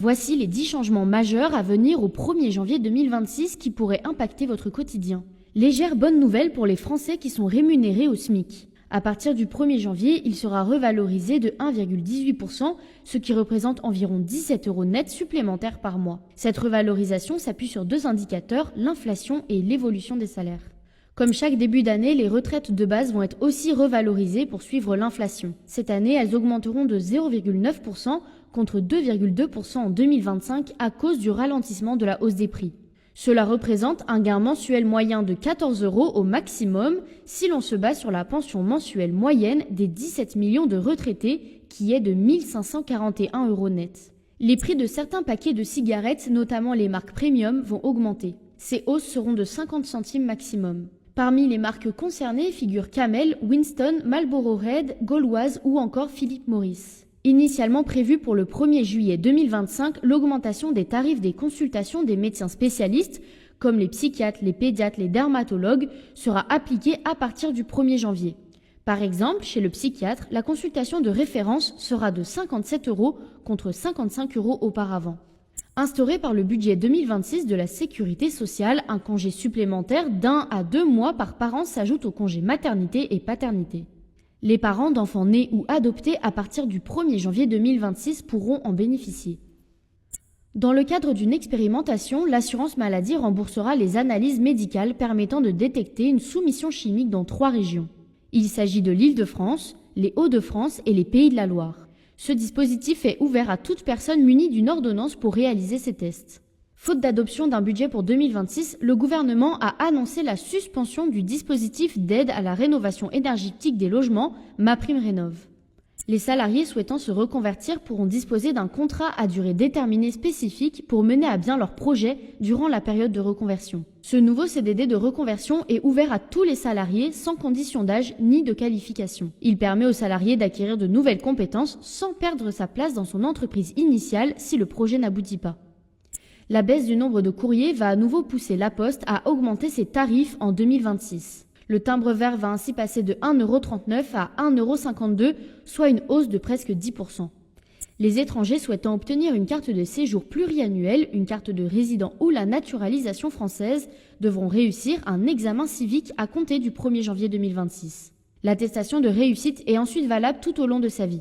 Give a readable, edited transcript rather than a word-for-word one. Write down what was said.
Voici les 10 changements majeurs à venir au 1er janvier 2026 qui pourraient impacter votre quotidien. Légère bonne nouvelle pour les Français qui sont rémunérés au SMIC. À partir du 1er janvier, il sera revalorisé de 1,18%, ce qui représente environ 17 € net supplémentaires par mois. Cette revalorisation s'appuie sur 2 indicateurs, l'inflation et l'évolution des salaires. Comme chaque début d'année, les retraites de base vont être aussi revalorisées pour suivre l'inflation. Cette année, elles augmenteront de 0,9% contre 2,2% en 2025 à cause du ralentissement de la hausse des prix. Cela représente un gain mensuel moyen de 14 € au maximum si l'on se base sur la pension mensuelle moyenne des 17 millions de retraités qui est de 1 541 € net. Les prix de certains paquets de cigarettes, notamment les marques premium, vont augmenter. Ces hausses seront de 50 centimes maximum. Parmi les marques concernées figurent Camel, Winston, Marlboro Red, Gauloise ou encore Philip Morris. Initialement prévue pour le 1er juillet 2025, l'augmentation des tarifs des consultations des médecins spécialistes, comme les psychiatres, les pédiatres, les dermatologues, sera appliquée à partir du 1er janvier. Par exemple, chez le psychiatre, la consultation de référence sera de 57 € contre 55 € auparavant. Instauré par le budget 2026 de la Sécurité sociale, un congé supplémentaire d'1 à 2 mois par parent s'ajoute au congé maternité et paternité. Les parents d'enfants nés ou adoptés à partir du 1er janvier 2026 pourront en bénéficier. Dans le cadre d'une expérimentation, l'assurance maladie remboursera les analyses médicales permettant de détecter une soumission chimique dans 3 régions. Il s'agit de l'Île-de-France, les Hauts-de-France et les Pays de la Loire. Ce dispositif est ouvert à toute personne munie d'une ordonnance pour réaliser ces tests. Faute d'adoption d'un budget pour 2026, le gouvernement a annoncé la suspension du dispositif d'aide à la rénovation énergétique des logements, MaPrimeRénov'. Les salariés souhaitant se reconvertir pourront disposer d'un contrat à durée déterminée spécifique pour mener à bien leur projet durant la période de reconversion. Ce nouveau CDD de reconversion est ouvert à tous les salariés sans condition d'âge ni de qualification. Il permet aux salariés d'acquérir de nouvelles compétences sans perdre sa place dans son entreprise initiale si le projet n'aboutit pas. La baisse du nombre de courriers va à nouveau pousser La Poste à augmenter ses tarifs en 2026. Le timbre vert va ainsi passer de 1,39 € à 1,52 €, soit une hausse de presque 10%. Les étrangers souhaitant obtenir une carte de séjour pluriannuelle, une carte de résident ou la naturalisation française devront réussir un examen civique à compter du 1er janvier 2026. L'attestation de réussite est ensuite valable tout au long de sa vie.